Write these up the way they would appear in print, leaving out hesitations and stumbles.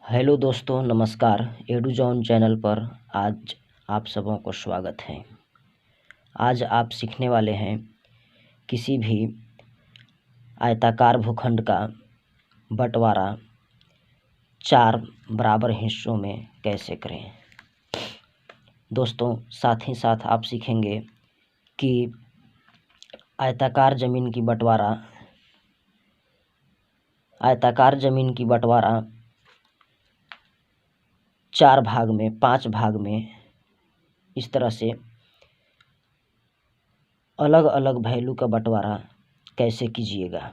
Hello दोस्तों, नमस्कार। एडुजॉन channel पर आज आप सबों को स्वागत है। आज आप सीखने वाले हैं किसी भी आयताकार भूखंड का बंटवारा 4 बराबर हिस्सों में कैसे करें। दोस्तों, साथ ही साथ आप सीखेंगे कि आयताकार ज़मीन की बंटवारा 4 भाग में 5 भाग में इस तरह से अलग अलग वैल्यू का बंटवारा कैसे कीजिएगा।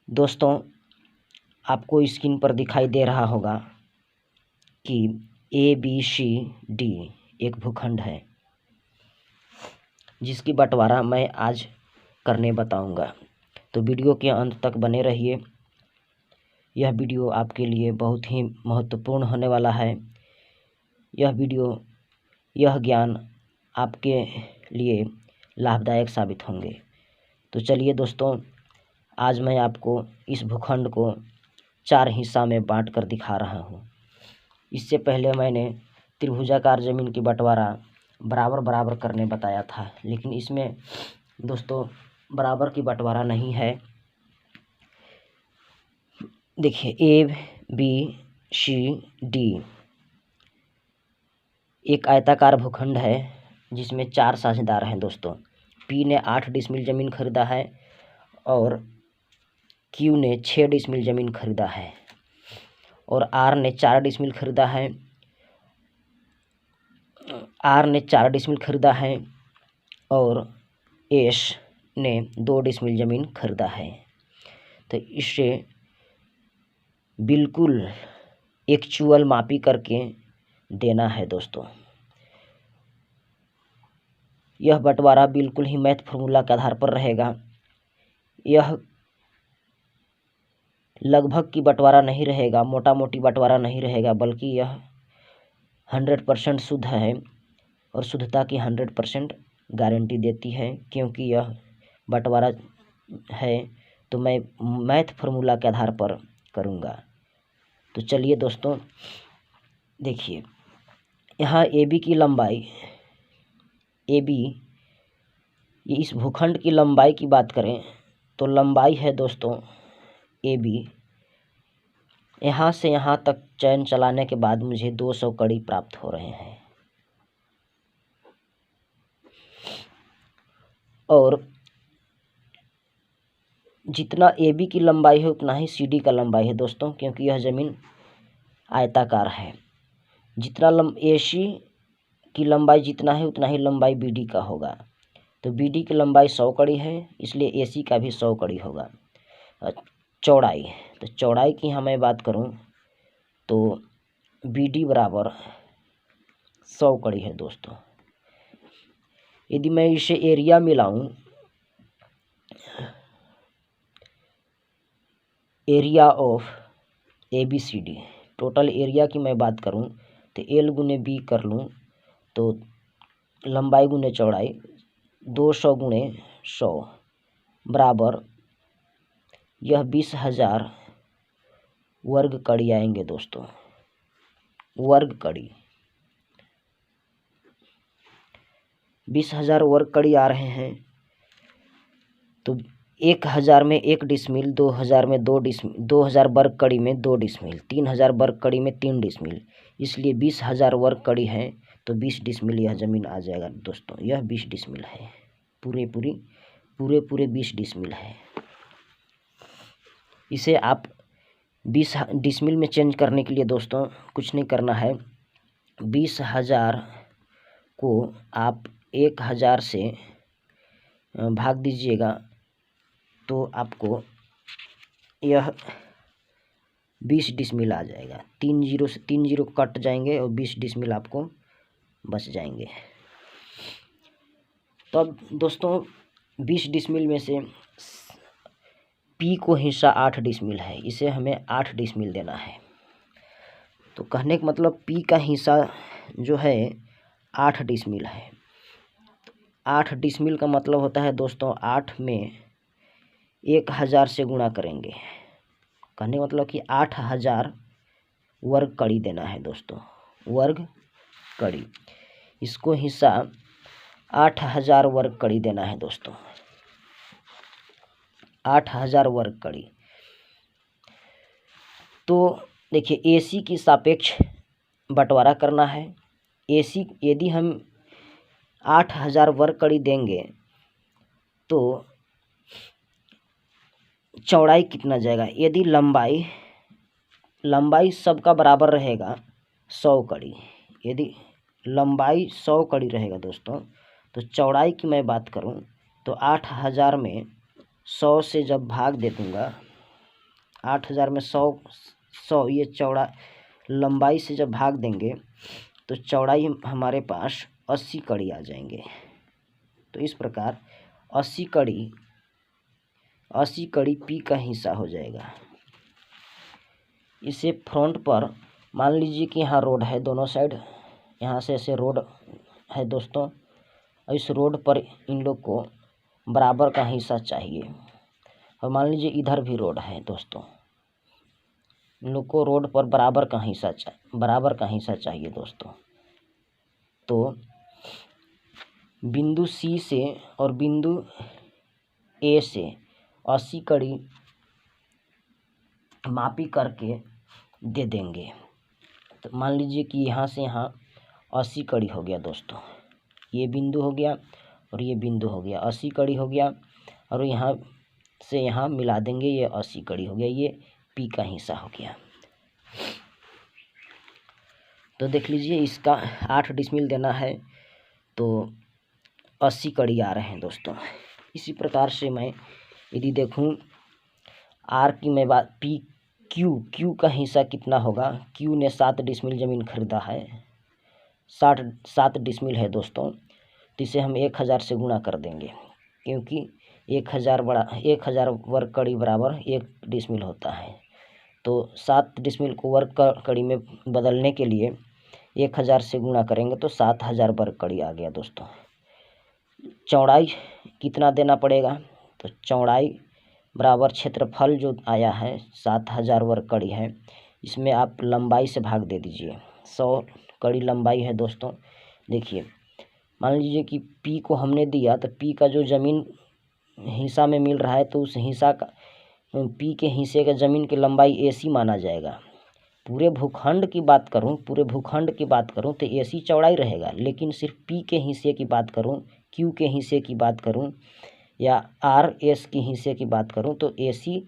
दोस्तों, आपको स्क्रीन पर दिखाई दे रहा होगा कि ABCD एक भूखंड है जिसकी बंटवारा मैं आज करने बताऊंगा। तो वीडियो के अंत तक बने रहिए। यह वीडियो आपके लिए बहुत ही महत्वपूर्ण होने वाला है। यह ज्ञान आपके लिए लाभदायक साबित होंगे। तो चलिए दोस्तों, आज मैं आपको इस भूखंड को 4 हिस्सा में बांट कर दिखा रहा हूँ। इससे पहले मैंने त्रिभुजाकार ज़मीन की बंटवारा बराबर बराबर करने बताया था, लेकिन इसमें दोस्तों बराबर की बंटवारा नहीं है। देखिए, ABCD एक आयताकार भूखंड है जिसमें 4 साझेदार हैं। दोस्तों, P ने 8 डिसमिल ज़मीन खरीदा है और Q ने 6 डिसमिल ज़मीन खरीदा है और R ने 4 डिसमिल खरीदा है और S ने 2 डिसमिल ज़मीन खरीदा है। तो इससे बिल्कुल एक्चुअल मापी करके देना है। दोस्तों, यह बंटवारा बिल्कुल ही मैथ फार्मूला के आधार पर रहेगा। यह लगभग की बंटवारा नहीं रहेगा, मोटा मोटी बंटवारा नहीं रहेगा, बल्कि यह 100% शुद्ध है और शुद्धता की 100% गारंटी देती है। क्योंकि यह बंटवारा है तो मैं मैथ फार्मूला के आधार पर करूँगा। तो चलिए दोस्तों, देखिए, यहाँ AB की लंबाई, इस भूखंड की लंबाई की बात करें तो लंबाई है दोस्तों AB। यहाँ से यहाँ तक चैन चलाने के बाद मुझे 200 कड़ी प्राप्त हो रहे हैं और जितना AB की लंबाई है उतना ही CD का लंबाई है दोस्तों, क्योंकि यह ज़मीन आयताकार है। जितना AC की लंबाई जितना है उतना ही लंबाई BD का होगा। तो BD की लंबाई 100 कड़ी है, इसलिए AC का भी 100 कड़ी होगा। चौड़ाई, तो चौड़ाई की मैं बात करूं तो BD बराबर 100 कड़ी है दोस्तों। यदि मैं इसे एरिया मिलाऊं, area of ABCD, total area की मैं बात करूं तो L गुने B कर लूं तो लंबाई गुने चौड़ाई 200 गुणे 100 बराबर यह 20,000 वर्ग कड़ी आएंगे दोस्तों। वर्ग कड़ी 20,000 वर्ग कड़ी आ रहे हैं। तो 1,000 में 1 डिसमिल, 2,000 में 2 डिसमिल, 2,000 वर्ग कड़ी में 2 डिसमिल, 3,000 वर्ग कड़ी में 3 डिसमिल, इसलिए 20,000 वर्ग कड़ी है तो 20 डिसमिल यह ज़मीन आ जाएगा दोस्तों। यह 20 डिसमिल है, पूरे 20 डिसमिल है। इसे आप 20 डिसमिल में चेंज करने के लिए दोस्तों कुछ नहीं करना है। 20,000 को आप 1,000 से भाग दीजिएगा तो आपको यह 20 डिसमिल आ जाएगा। 3 जीरो से 3 जीरो कट जाएंगे और 20 डिसमिल आपको बच जाएंगे। तो अब दोस्तों 20 डिसमिल में से P को हिस्सा 8 डिसमिल है, इसे हमें 8 डिसमिल देना है। तो कहने का मतलब P का हिस्सा जो है 8 डिसमिल है। 8 डिसमिल का मतलब होता है दोस्तों 8 में 1,000 से गुणा करेंगे कहने का मतलब कि 8000 वर्ग कड़ी देना है दोस्तों, वर्ग कड़ी। इसको हिस्सा 8000 वर्ग कड़ी देना है दोस्तों, 8000 वर्ग कड़ी। तो देखिए AC की सापेक्ष बंटवारा करना है। AC यदि हम 8000 वर्ग कड़ी देंगे तो चौड़ाई कितना जाएगा। यदि लंबाई सबका बराबर रहेगा 100 कड़ी, यदि लंबाई 100 कड़ी रहेगा दोस्तों, तो चौड़ाई की मैं बात करूं तो 8000 में 100 से जब भाग दे दूँगा, 8000 में 100 ये चौड़ा लंबाई से जब भाग देंगे तो चौड़ाई हमारे पास 80 कड़ी आ जाएंगे। तो इस प्रकार 80 कड़ी P का हिस्सा हो जाएगा। इसे फ्रंट पर मान लीजिए कि यहाँ रोड है दोनों साइड, यहाँ से ऐसे रोड है दोस्तों, इस रोड पर इन लोग को बराबर का हिस्सा चाहिए। और मान लीजिए इधर भी रोड है दोस्तों, इन लोग को रोड पर बराबर का हिस्सा चाहिए दोस्तों। तो बिंदु C से और बिंदु A से 80 कड़ी मापी करके दे देंगे। तो मान लीजिए कि यहाँ से यहाँ 80 कड़ी हो गया दोस्तों, ये बिंदु हो गया और ये बिंदु हो गया, 80 कड़ी हो गया, और यहाँ से यहाँ मिला देंगे, ये 80 कड़ी हो गया, ये P का हिस्सा हो गया। तो देख लीजिए इसका 8 डिसमिल देना है तो 80 कड़ी आ रहे हैं दोस्तों। इसी प्रकार से मैं यदि देखूं R की मैं बात Q का हिस्सा कितना होगा। Q ने 7 डिसमिल ज़मीन खरीदा है, 7 डिसमिल है दोस्तों, तो इसे हम 1000 से गुणा कर देंगे, क्योंकि 1000 वर्ग कड़ी बराबर 1 डिसमिल होता है। तो 7 डिसमिल को वर्ग कड़ी में बदलने के लिए 1000 से गुणा करेंगे तो 7000 वर्ग कड़ी आ गया दोस्तों। चौड़ाई कितना देना पड़ेगा, तो चौड़ाई बराबर क्षेत्रफल जो आया है 7000 वर्ग कड़ी है, इसमें आप लंबाई से भाग दे दीजिए। 100 कड़ी लंबाई है दोस्तों। देखिए मान लीजिए कि P को हमने दिया, तो P का जो ज़मीन हिस्सा में मिल रहा है, तो उस हिस्सा का P के हिस्से का ज़मीन की लंबाई AC माना जाएगा। पूरे भूखंड की बात करूं तो AC चौड़ाई रहेगा, लेकिन सिर्फ P के हिस्से की बात करूं, Q के हिस्से की बात करूं या RS के हिस्से की बात करूं तो AC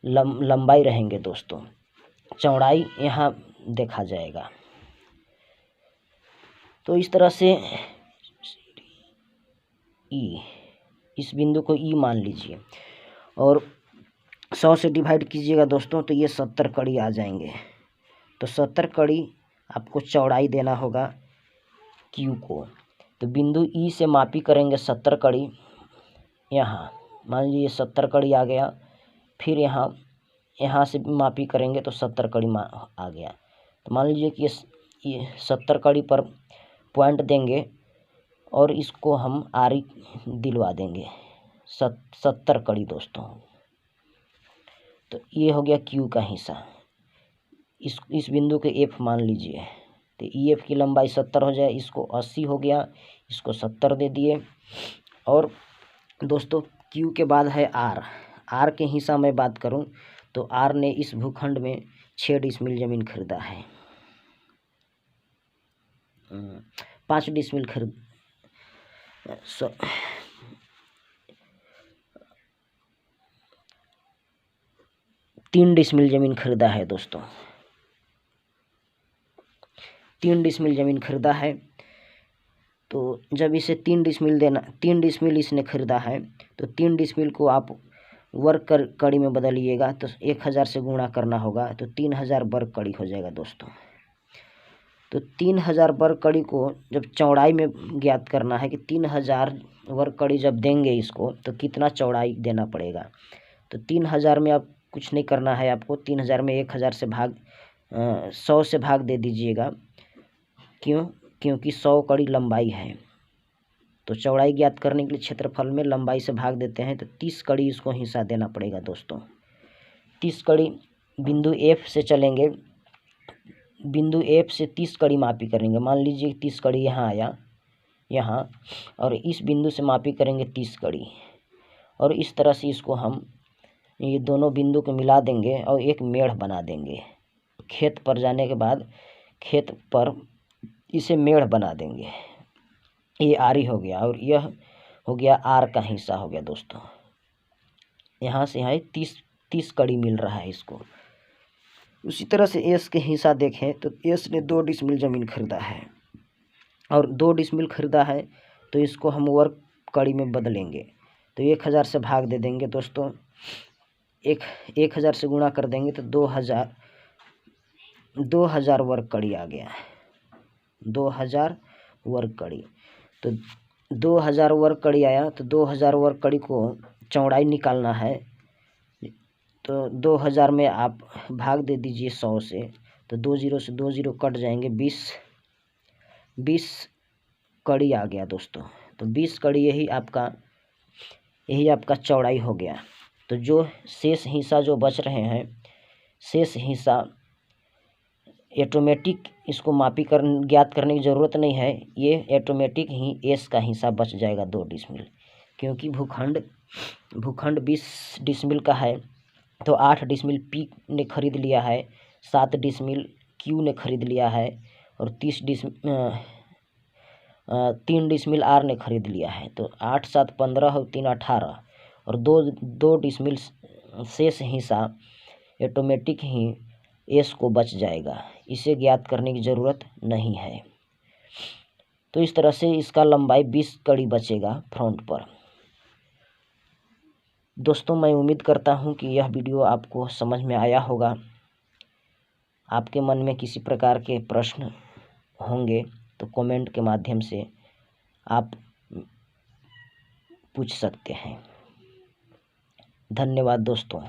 लंबाई रहेंगे दोस्तों, चौड़ाई यहाँ देखा जाएगा। तो इस तरह से इस बिंदु को E मान लीजिए और 100 से डिवाइड कीजिएगा दोस्तों, तो ये 70 कड़ी आ जाएंगे। तो 70 कड़ी आपको चौड़ाई देना होगा Q को। तो बिंदु E से मापी करेंगे 70 कड़ी, यहाँ मान लीजिए 70 कड़ी आ गया, फिर यहाँ से मापी करेंगे तो 70 कड़ी आ गया। तो मान लीजिए कि ये 70 कड़ी पर पॉइंट देंगे और इसको हम आरी दिलवा देंगे 70 कड़ी दोस्तों। तो ये हो गया Q का हिस्सा। इस बिंदु के F मान लीजिए, तो EF की लंबाई 70 हो जाए, इसको 80 हो गया, इसको 70 दे दिए। और दोस्तों Q के बाद है R के हिस्सा में बात करूं तो R ने इस भूखंड में 6 डिसमिल ज़मीन खरीदा है, 5 डिसमिल 3 डिसमिल ज़मीन खरीदा है दोस्तों, 3 डिसमिल ज़मीन खरीदा है। तो जब इसे 3 डिसमिल इसने खरीदा है, तो 3 डिसमिल को आप वर्ग कड़ी में बदलिएगा तो 1000 से गुणा करना होगा, तो 3000 वर्ग कड़ी हो जाएगा दोस्तों। तो 3000 वर्ग कड़ी को जब चौड़ाई में ज्ञात करना है कि 3000 वर्ग कड़ी जब देंगे इसको तो कितना चौड़ाई देना पड़ेगा। तो 3000 में आप कुछ नहीं करना है, आपको 3000 में 1000 से 100 से भाग दे दीजिएगा। क्योंकि 100 कड़ी लंबाई है, तो चौड़ाई ज्ञात करने के लिए क्षेत्रफल में लंबाई से भाग देते हैं, तो 30 कड़ी इसको हिस्सा देना पड़ेगा दोस्तों। 30 कड़ी बिंदु F से चलेंगे, बिंदु F से 30 कड़ी मापी करेंगे। मान लीजिए 30 कड़ी यहाँ आया, यहाँ, और इस बिंदु से मापी करेंगे 30 कड़ी, और इस तरह से इसको हम ये दोनों बिंदु को मिला देंगे और एक मेढ़ बना देंगे। खेत पर जाने के बाद खेत पर इसे मेढ़ बना देंगे। ये आरी हो गया और यह हो गया आर का हिस्सा हो गया दोस्तों। यहाँ से यहाँ 30 कड़ी मिल रहा है इसको। उसी तरह से एस के हिस्सा देखें तो एस ने 2 डिसमिल ज़मीन खरीदा है, और 2 डिसमिल खरीदा है तो इसको हम वर्ग कड़ी में बदलेंगे। तो 1000 से भाग दे देंगे दोस्तों, 1000 से गुणा कर देंगे तो 2000 वर्ग कड़ी आ गया, 2000 वर्ग कड़ी। तो 2000 वर्ग कड़ी आया, तो 2000 वर्ग कड़ी को चौड़ाई निकालना है, तो 2000 में आप भाग दे दीजिए 100 से, तो 2 0 से 2 0 कट जाएंगे, 20 कड़ी आ गया दोस्तों। तो 20 कड़ी यही आपका चौड़ाई हो गया। तो जो शेष हिस्सा जो बच रहे हैं, शेष हिस्सा ऑटोमेटिक इसको ज्ञात करने की ज़रूरत नहीं है, ये ऑटोमेटिक ही एस का हिस्सा बच जाएगा 2 डिसमिल, क्योंकि भूखंड 20 डिसमिल का है, तो 8 डिसमिल पी ने खरीद लिया है, 7 डिसमिल क्यू ने खरीद लिया है, और 3 डिसमिल आर ने खरीद लिया है। तो 8 7 15 और 3 18, और 2 डिसमिल शेष हिस्सा ऑटोमेटिक ही एस को बच जाएगा, इसे ज्ञात करने की ज़रूरत नहीं है। तो इस तरह से इसका लंबाई 20 कड़ी बचेगा फ्रंट पर। दोस्तों मैं उम्मीद करता हूं कि यह वीडियो आपको समझ में आया होगा। आपके मन में किसी प्रकार के प्रश्न होंगे तो कमेंट के माध्यम से आप पूछ सकते हैं। धन्यवाद दोस्तों।